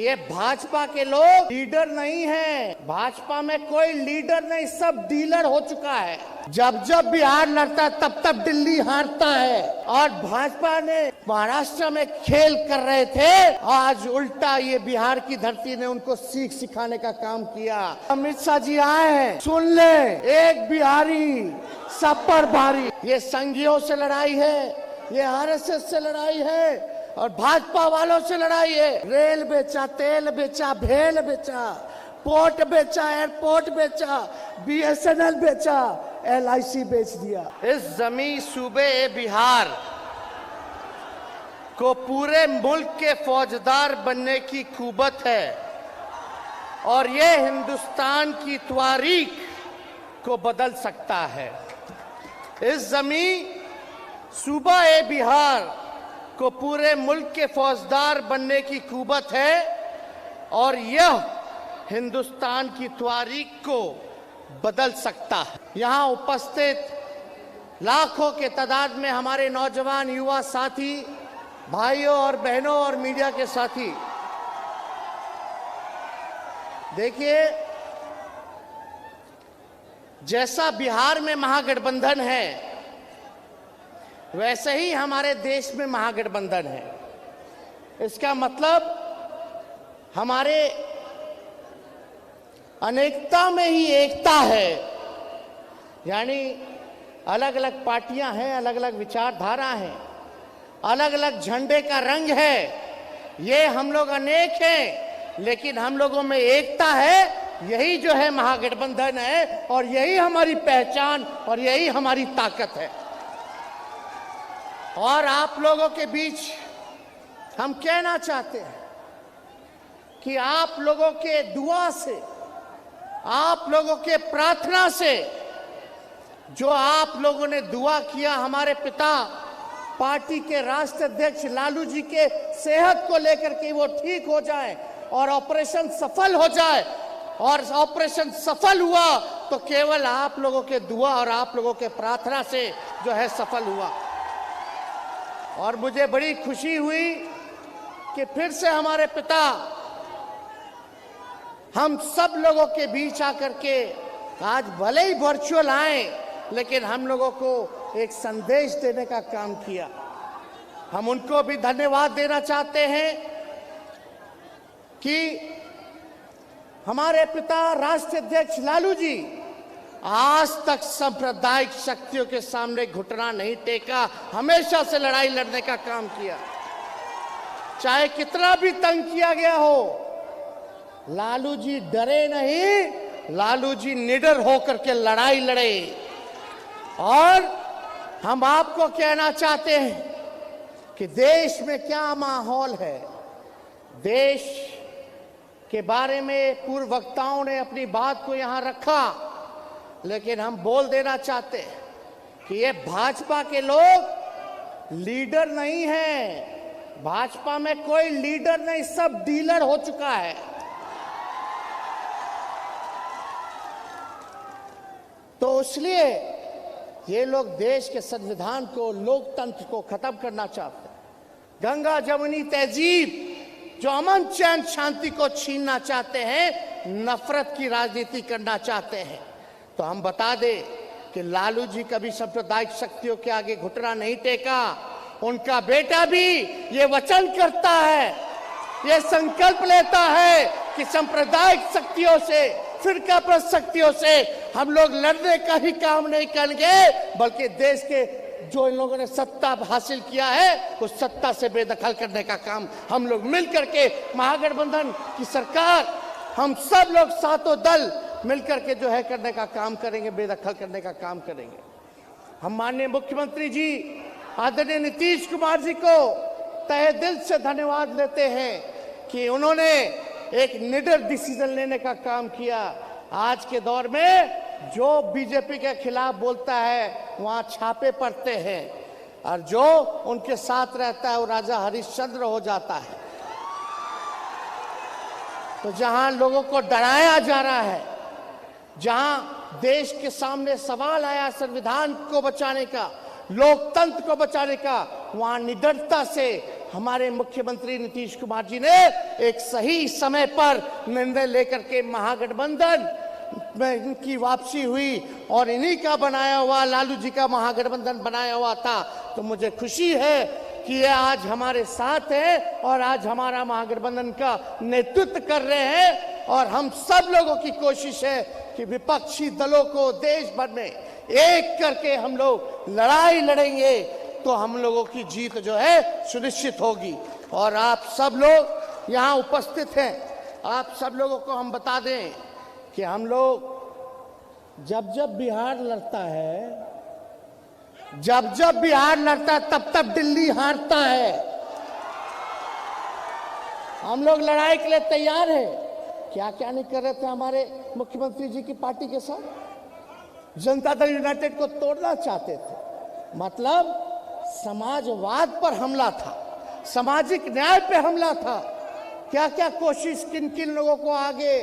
ये भाजपा के लोग लीडर नहीं है। भाजपा में कोई लीडर नहीं, सब डीलर हो चुका है। जब जब बिहार लड़ता है तब तब दिल्ली हारता है। और भाजपा ने महाराष्ट्र में खेल कर रहे थे, आज उल्टा ये बिहार की धरती ने उनको सीख सिखाने का काम किया। अमित शाह जी आए हैं, सुन ले, एक बिहारी सब पर भारी। ये संघियों से लड़ाई है, ये आरएसएस से लड़ाई है और भाजपा वालों से लड़ाई है। रेल बेचा, तेल बेचा, भेल बेचा, पोर्ट बेचा, एयरपोर्ट बेचा, बीएसएनएल बेचा, एलआईसी बेच दिया। इस जमीन सूबे बिहार को पूरे मुल्क के फौजदार बनने की कुवत है और ये हिंदुस्तान की तारीख को बदल सकता है। इस जमीन सूबा ए बिहार को पूरे मुल्क के फौजदार बनने की कुवत है और यह हिंदुस्तान की तारीख को बदल सकता है। यहाँ उपस्थित लाखों के तादाद में हमारे नौजवान युवा साथी, भाइयों और बहनों और मीडिया के साथी, देखिए, जैसा बिहार में महागठबंधन है वैसे ही हमारे देश में महागठबंधन है। इसका मतलब हमारे अनेकता में ही एकता है। यानी अलग अलग पार्टियां हैं, अलग अलग विचारधारा हैं, अलग अलग झंडे का रंग है। ये हम लोग अनेक हैं लेकिन हम लोगों में एकता है। यही जो है महागठबंधन है और यही हमारी पहचान और यही हमारी ताकत है। और आप लोगों के बीच हम कहना चाहते हैं कि आप लोगों के दुआ से, आप लोगों के प्रार्थना से, जो आप लोगों ने दुआ किया हमारे पिता पार्टी के राष्ट्रीय अध्यक्ष लालू जी के सेहत को लेकर के वो ठीक हो जाए और ऑपरेशन सफल हो जाए, और ऑपरेशन सफल हुआ तो केवल आप लोगों के दुआ और आप लोगों के प्रार्थना से जो है सफल हुआ। और मुझे बड़ी खुशी हुई कि फिर से हमारे पिता हम सब लोगों के बीच आकर के आज भले ही वर्चुअल आए लेकिन हम लोगों को एक संदेश देने का काम किया। हम उनको भी धन्यवाद देना चाहते हैं कि हमारे पिता राष्ट्रीय अध्यक्ष लालू जी आज तक सांप्रदायिक शक्तियों के सामने घुटना नहीं टेका, हमेशा से लड़ाई लड़ने का काम किया। चाहे कितना भी तंग किया गया हो, लालू जी डरे नहीं, लालू जी निडर होकर के लड़ाई लड़े। और हम आपको कहना चाहते हैं कि देश में क्या माहौल है। देश के बारे में पूर्व वक्ताओं ने अपनी बात को यहां रखा, लेकिन हम बोल देना चाहते हैं कि ये भाजपा के लोग लीडर नहीं है। भाजपा में कोई लीडर नहीं, सब डीलर हो चुका है। तो इसलिए ये लोग देश के संविधान को, लोकतंत्र को खत्म करना चाहते हैं। गंगा जमुनी तहजीब, जो अमन चैन शांति को छीनना चाहते हैं, नफरत की राजनीति करना चाहते हैं। तो हम बता दें कि लालू जी कभी सांप्रदायिक शक्तियों के आगे घुटना नहीं टेका। उनका बेटा भी ये वचन करता है, ये संकल्प लेता है कि सांप्रदायिक शक्तियों से, फिरकापरस्त शक्तियों से हम लोग लड़ने का ही काम नहीं करेंगे, बल्कि देश के जो इन लोगों ने सत्ता हासिल किया है उस सत्ता से बेदखल करने का काम हम लोग मिलकर के, महागठबंधन की सरकार, हम सब लोग सातों दल मिलकर के जो है करने का काम करेंगे, बेदखल करने का काम करेंगे। हम माननीय मुख्यमंत्री जी आदरणीय नीतीश कुमार जी को तहे दिल से धन्यवाद देते हैं कि उन्होंने एक निडर डिसीजन लेने का काम किया। आज के दौर में जो बीजेपी के खिलाफ बोलता है वहां छापे पड़ते हैं और जो उनके साथ रहता है वो राजा हरिश्चंद्र हो जाता है। तो जहां लोगों को डराया जा रहा है, जहां देश के सामने सवाल आया संविधान को बचाने का, लोकतंत्र को बचाने का, वहां निडरता से हमारे मुख्यमंत्री नीतीश कुमार जी ने एक सही समय पर निर्णय लेकर के महागठबंधन में इनकी वापसी हुई और इन्हीं का बनाया हुआ, लालू जी का महागठबंधन बनाया हुआ था। तो मुझे खुशी है कि ये आज हमारे साथ है और आज हमारा महागठबंधन का नेतृत्व कर रहे हैं। और हम सब लोगों की कोशिश है कि विपक्षी दलों को देश भर में एक करके हम लोग लड़ाई लड़ेंगे तो हम लोगों की जीत जो है सुनिश्चित होगी। और आप सब लोग यहाँ उपस्थित हैं, आप सब लोगों को हम बता दें कि हम लोग जब जब बिहार लड़ता है, जब बिहार लड़ता है तब तब दिल्ली हारता है। हम लोग लड़ाई के लिए तैयार है। क्या क्या नहीं कर रहे थे हमारे मुख्यमंत्री जी की पार्टी के साथ। जनता दल यूनाइटेड को तोड़ना चाहते थे, मतलब समाजवाद पर हमला था, सामाजिक न्याय पे हमला था। क्या क्या कोशिश किन किन लोगों को आगे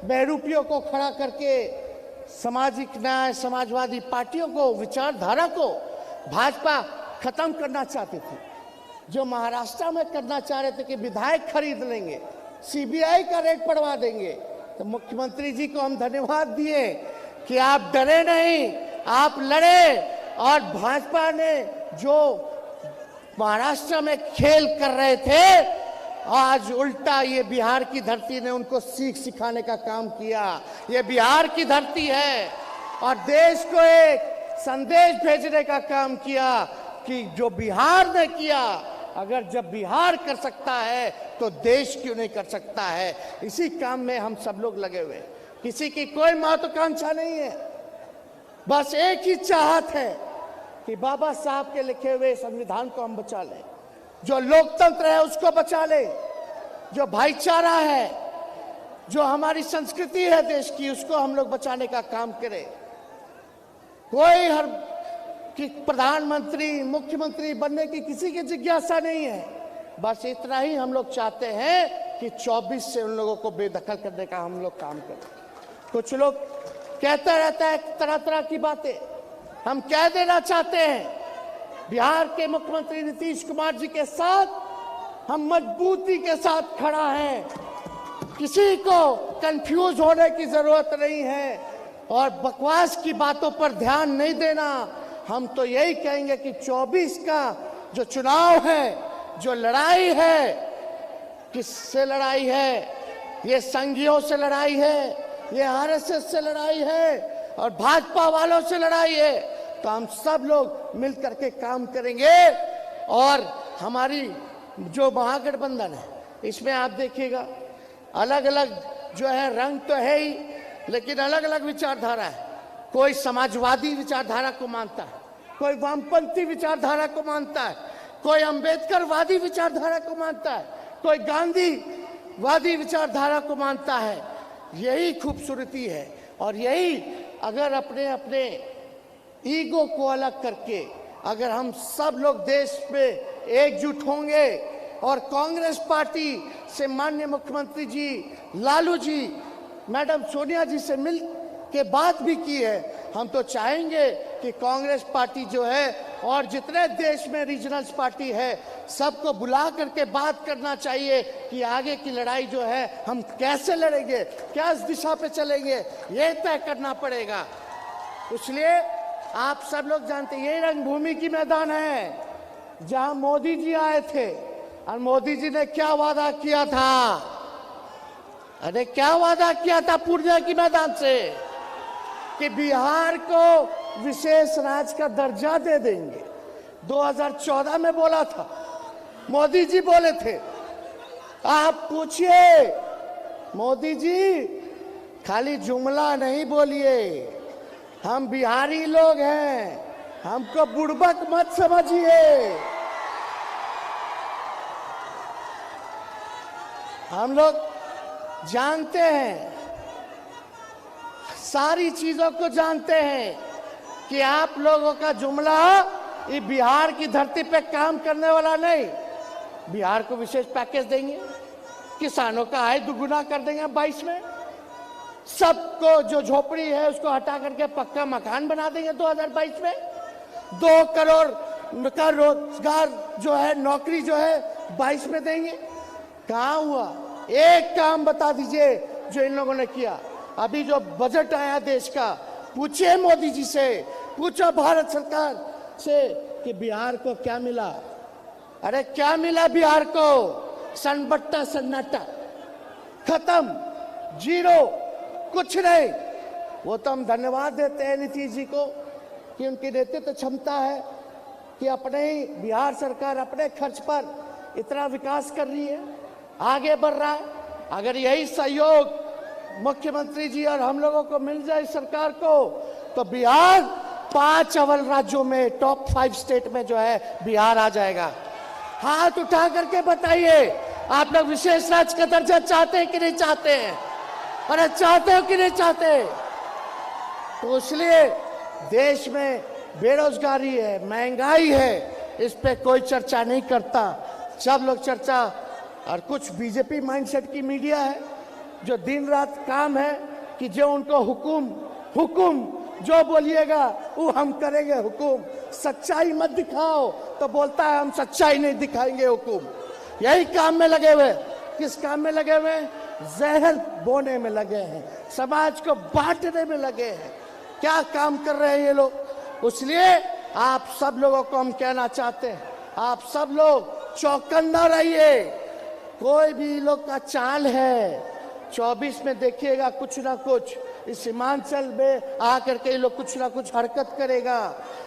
बहरूपियों को खड़ा करके सामाजिक न्याय, समाजवादी पार्टियों को, विचारधारा को भाजपा खत्म करना चाहती थी। जो महाराष्ट्र में करना चाह रहे थे कि विधायक खरीद लेंगे, सीबीआई का रेड पड़वा देंगे। तो मुख्यमंत्री जी को हम धन्यवाद दिए कि आप डरे नहीं, आप लड़े। और भाजपा ने जो महाराष्ट्र में खेल कर रहे थे, आज उल्टा ये बिहार की धरती ने उनको सीख सिखाने का काम किया। ये बिहार की धरती है और देश को एक संदेश भेजने का काम किया कि जो बिहार ने किया, अगर जब बिहार कर सकता है तो देश क्यों नहीं कर सकता है। इसी काम में हम सब लोग लगे हुए, किसी की कोई महत्वाकांक्षा नहीं है, बस एक ही चाहत है कि बाबा साहब के लिखे हुए संविधान को हम बचा लें, जो लोकतंत्र है उसको बचा ले, जो भाईचारा है, जो हमारी संस्कृति है देश की, उसको हम लोग बचाने का काम करें। कोई हर कि प्रधानमंत्री, मुख्यमंत्री बनने की किसी की जिज्ञासा नहीं है। बस इतना ही हम लोग चाहते हैं कि 24 से उन लोगों को बेदखल करने का हम लोग काम करें। कुछ लोग कहते रहता है तरह तरह की बातें। हम कह देना चाहते हैं, बिहार के मुख्यमंत्री नीतीश कुमार जी के साथ हम मजबूती के साथ खड़ा हैं। किसी को कंफ्यूज होने की जरूरत नहीं है और बकवास की बातों पर ध्यान नहीं देना। हम तो यही कहेंगे कि 24 का जो चुनाव है, जो लड़ाई है, किससे लड़ाई है? ये संघियों से लड़ाई है, ये आरएसएस से लड़ाई है और भाजपा वालों से लड़ाई है। तो हम सब लोग मिलकर के काम करेंगे। और हमारी जो महागठबंधन है, इसमें आप देखिएगा अलग अलग जो है रंग तो है ही, लेकिन अलग अलग विचारधारा है। कोई समाजवादी विचारधारा को मानता है, कोई वामपंथी विचारधारा को मानता है, कोई अंबेडकरवादी विचारधारा को मानता है, कोई गांधीवादी विचारधारा को मानता है। यही खूबसूरती है। और यही अगर अपने अपने ईगो को अलग करके अगर हम सब लोग देश में एकजुट होंगे और कांग्रेस पार्टी से माननीय मुख्यमंत्री जी, लालू जी, मैडम सोनिया जी से मिल के बात भी की है, हम तो चाहेंगे कि कांग्रेस पार्टी जो है और जितने देश में रीजनल पार्टी है सबको बुला करके बात करना चाहिए कि आगे की लड़ाई जो है हम कैसे लड़ेंगे, क्या दिशा पे चलेंगे, ये तय करना पड़ेगा। इसलिए आप सब लोग जानते हैं ये रंगभूमि की मैदान है जहां मोदी जी आए थे और मोदी जी ने क्या वादा किया था। अरे क्या वादा किया था पूर्णिया की मैदान से कि बिहार को विशेष राज्य का दर्जा दे देंगे। 2014 में बोला था, मोदी जी बोले थे। आप पूछिए मोदी जी, खाली जुमला नहीं बोलिए, हम बिहारी लोग हैं, हमको बुड़बक मत समझिए। हम लोग जानते हैं, सारी चीजों को जानते हैं कि आप लोगों का जुमला ये बिहार की धरती पे काम करने वाला नहीं। बिहार को विशेष पैकेज देंगे, किसानों का आय दुगुना कर देंगे 22 में, सबको जो झोपड़ी है उसको हटा करके पक्का मकान बना देंगे 2022 में, 2 करोड़ का रोजगार जो है, नौकरी जो है 22 में देंगे। कहाँ हुआ? एक काम बता दीजिए जो इन लोगों ने किया। अभी जो बजट आया देश का, पूछिए मोदी जी से, पूछो भारत सरकार से कि बिहार को क्या मिला। अरे क्या मिला बिहार को? सन्नाटा सन्नाटा, खत्म, जीरो, कुछ नहीं। वो तो हम धन्यवाद देते हैं नीतीश जी को कि उनकी नेतृत्व क्षमता है कि अपने ही बिहार सरकार अपने खर्च पर इतना विकास कर रही है, आगे बढ़ रहा है। अगर यही सहयोग मुख्यमंत्री जी और हम लोगों को मिल जाए सरकार को, तो बिहार 5 अव्वल राज्यों में, टॉप 5 स्टेट में जो है बिहार आ जाएगा। हाथ उठा करके बताइए, आप लोग विशेष राज्य का दर्जा चाहते हैं कि नहीं चाहते हैं? अरे चाहते हो कि नहीं चाहते? तो इसलिए देश में बेरोजगारी है, महंगाई है, इस पे कोई चर्चा नहीं करता। सब लोग चर्चा, और कुछ बीजेपी माइंडसेट की मीडिया है जो दिन रात काम है कि जो उनको हुकुम जो बोलिएगा वो हम करेंगे हुकुम। सच्चाई मत दिखाओ तो बोलता है हम सच्चाई नहीं दिखाएंगे हुकुम। यही काम में लगे हुए। किस काम में लगे हुए? जहर बोने में लगे हैं, समाज को बांटने में लगे हैं। क्या काम कर रहे हैं ये लोग? इसलिए आप सब लोगों को हम कहना चाहते हैं, आप सब लोग चौकन्ना रहिए। कोई भी लोग का चाल है, 24 में देखिएगा कुछ ना कुछ इस सीमांचल में आकर के लोग कुछ ना कुछ हरकत करेगा।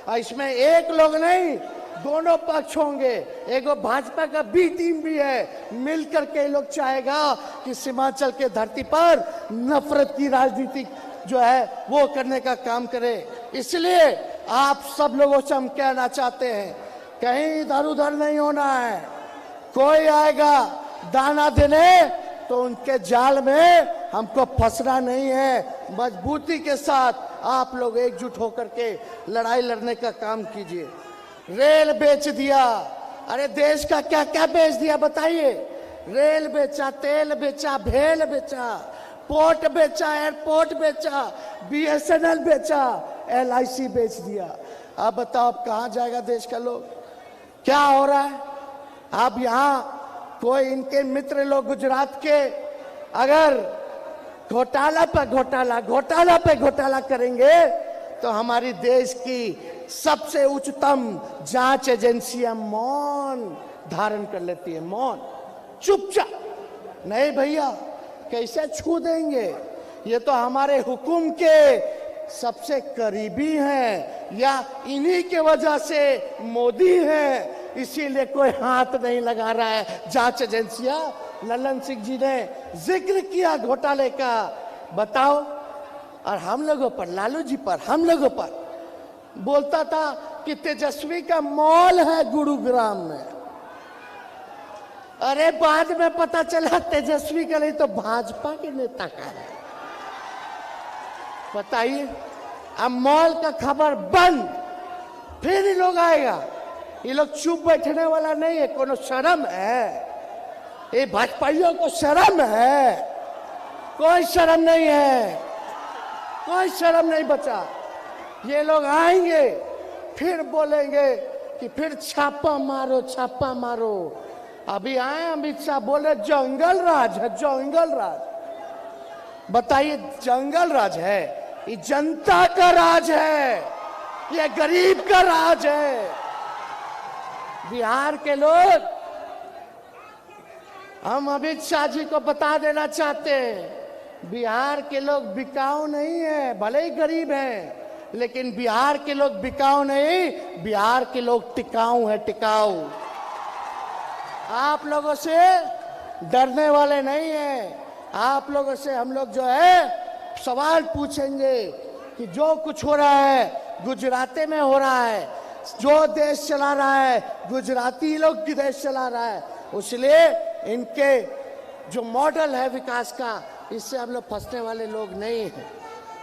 और इसमें एक लोग नहीं, दोनों पक्ष होंगे। एक भाजपा का बी टीम भी है, मिलकर के लोग चाहेगा कि सीमांचल के धरती पर नफरत की राजनीति जो है वो करने का काम करे। इसलिए आप सब लोगों से हम कहना चाहते हैं, कहीं इधर उधर नहीं होना है। कोई आएगा दाना देने तो उनके जाल में हमको फंसना नहीं है। मजबूती के साथ आप लोग एकजुट होकर के लड़ाई लड़ने का काम कीजिए। रेल बेच दिया, अरे देश का क्या क्या बेच दिया बताइए? रेल बेचा, तेल बेचा, भेल बेचा, पोर्ट बेचा, एयरपोर्ट बेचा, BSNL बेचा, LIC बेच दिया। अब बताओ अब कहाँ जाएगा देश का लोग? क्या हो रहा है? अब यहाँ कोई इनके मित्र लोग गुजरात के अगर घोटाला पे घोटाला करेंगे तो हमारी देश की सबसे उच्चतम जांच एजेंसियां मौन धारण कर लेती है। मौन, चुपचाप। नहीं भैया, कैसे छू देंगे? ये तो हमारे हुकुम के सबसे करीबी हैं, या इन्हीं के वजह से मोदी है, इसीलिए कोई हाथ नहीं लगा रहा है। जांच एजेंसियां, ललन सिंह जी ने जिक्र किया घोटाले का, बताओ। और हम लोगों पर, लालू जी पर, हम लोगों पर बोलता था कि तेजस्वी का मॉल है गुरुग्राम में। अरे बाद में पता चला तेजस्वी का नहीं तो भाजपा के नेता का है। बताइए, अब मॉल का खबर बंद, फिर ये लोग आएगा। ये लोग चुप बैठने वाला नहीं है। कोनो शर्म है? ये भाजपाइयों को शर्म है? कोई शर्म नहीं है, कोई शर्म नहीं बचा। ये लोग आएंगे फिर बोलेंगे कि फिर छापा मारो, छापा मारो। अभी आए अमित शाह बोले जंगल राज है, जंगल राज। बताइए, जंगल राज है? ये जनता का राज है, ये गरीब का राज है। बिहार के लोग, हम अमित शाह जी को बता देना चाहते हैं, बिहार के लोग बिकाऊ नहीं है। भले ही गरीब हैं, लेकिन बिहार के लोग बिकाऊ नहीं, बिहार के लोग टिकाऊ है, टिकाऊ। आप लोगों से डरने वाले नहीं हैं। आप लोगों से हम लोग जो है सवाल पूछेंगे कि जो कुछ हो रहा है गुजराती में हो रहा है, जो देश चला रहा है गुजराती लोग की देश चला रहा है। इसलिए इनके जो मॉडल है विकास का, इससे हम लोग फंसने वाले लोग नहीं हैं।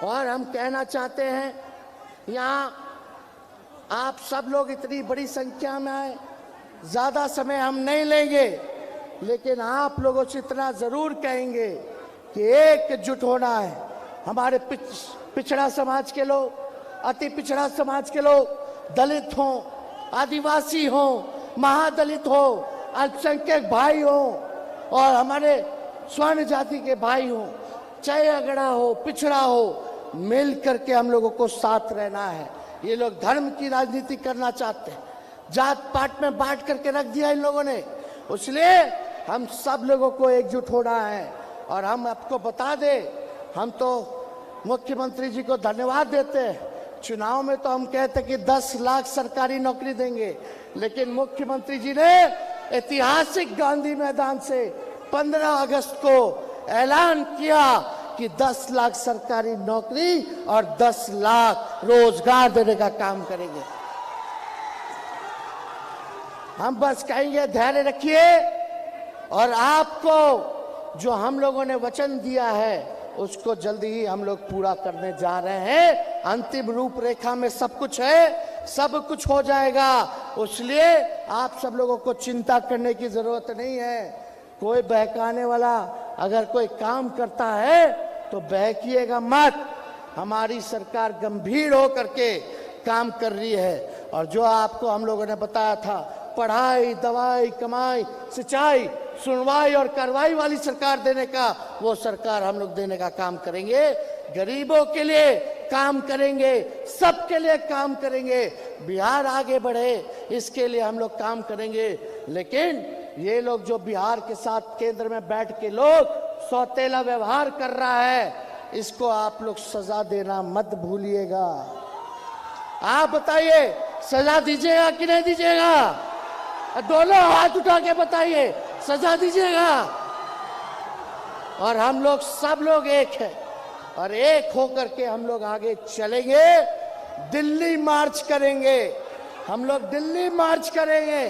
और हम कहना चाहते हैं, यहाँ आप सब लोग इतनी बड़ी संख्या में आए, ज़्यादा समय हम नहीं लेंगे, लेकिन आप लोगों से इतना ज़रूर कहेंगे कि एकजुट होना है। हमारे पिछड़ा समाज के लोग, अति पिछड़ा समाज के लोग, दलित हों, आदिवासी हों, महादलित हो, अल्पसंख्यक भाई हो और हमारे स्वर्ण जाति के भाई हो, चाहे अगड़ा हो पिछड़ा हो, मिल करके हम लोगों को साथ रहना है। ये लोग धर्म की राजनीति करना चाहते हैं, जात पात में बांट करके रख दिया इन लोगों ने। इसलिए हम सब लोगों को एकजुट होना है। और हम आपको बता दें, हम तो मुख्यमंत्री जी को धन्यवाद देते हैं। चुनाव में तो हम कहते कि 10 लाख सरकारी नौकरी देंगे, लेकिन मुख्यमंत्री जी ने ऐतिहासिक गांधी मैदान से 15 अगस्त को ऐलान किया कि 10 लाख सरकारी नौकरी और 10 लाख रोजगार देने का काम करेंगे। हम बस कहेंगे धैर्य रखिए, और आपको जो हम लोगों ने वचन दिया है उसको जल्दी ही हम लोग पूरा करने जा रहे हैं। अंतिम रूपरेखा में सब कुछ है, सब कुछ हो जाएगा। इसलिए आप सब लोगों को चिंता करने की जरूरत नहीं है। कोई बहकाने वाला अगर कोई काम करता है तो बहकिएगा मत। हमारी सरकार गंभीर होकर के काम कर रही है। और जो आपको हम लोगों ने बताया था, पढ़ाई, दवाई, कमाई, सिंचाई, सुनवाई और कार्रवाई वाली सरकार देने का, वो सरकार हम लोग देने का काम करेंगे। गरीबों के लिए काम करेंगे, सबके लिए काम करेंगे। बिहार आगे बढ़े इसके लिए हम लोग काम करेंगे। लेकिन ये लोग जो बिहार के साथ केंद्र में बैठ के लोग सौतेला व्यवहार कर रहा है, इसको आप लोग सजा देना मत भूलिएगा। आप बताइए, सजा दीजिएगा कि नहीं दीजिएगा? दोनों हाथ उठा के बताइए, सजा दीजिएगा? और हम लोग सब लोग एक हैं, और एक होकर के हम लोग आगे चलेंगे। दिल्ली मार्च करेंगे, हम लोग दिल्ली मार्च करेंगे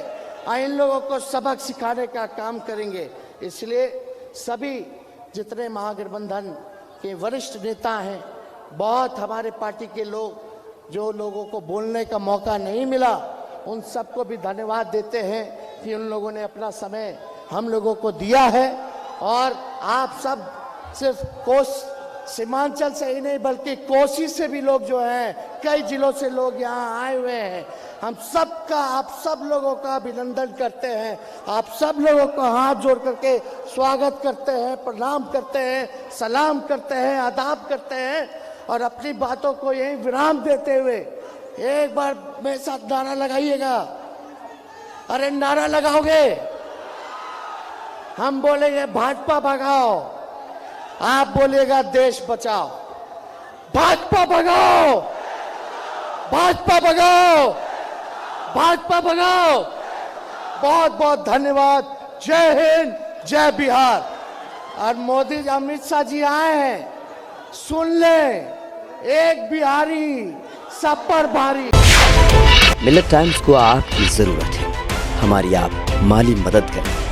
और इन लोगों को सबक सिखाने का काम करेंगे। इसलिए सभी जितने महागठबंधन के वरिष्ठ नेता हैं, बहुत हमारे पार्टी के लोग जो लोगों को बोलने का मौका नहीं मिला, उन सबको भी धन्यवाद देते हैं कि उन लोगों ने अपना समय हम लोगों को दिया है। और आप सब सिर्फ सीमांचल से ही नहीं बल्कि कोसी से भी लोग जो हैं, कई जिलों से लोग यहाँ आए हुए हैं। हम सबका, आप सब लोगों का अभिनंदन करते हैं। आप सब लोगों को हाथ जोड़ करके स्वागत करते हैं, प्रणाम करते हैं, सलाम करते हैं, आदाब करते हैं। और अपनी बातों को यही विराम देते हुए एक बार मेरे साथ नारा लगाइएगा। अरे नारा लगाओगे? हम बोलेंगे भाजपा भगाओ, आप बोलिएगा देश बचाओ। भाजपा भगाओ, भाजपा भगाओ, भाजपा भगाओ। बहुत बहुत धन्यवाद। जय हिंद, जय बिहार। और मोदी जी, अमित शाह जी आए हैं, सुन ले, एक बिहारी सब पर भारी। मिलेट टाइम्स को आपकी जरूरत है, हमारी आप माली मदद करें।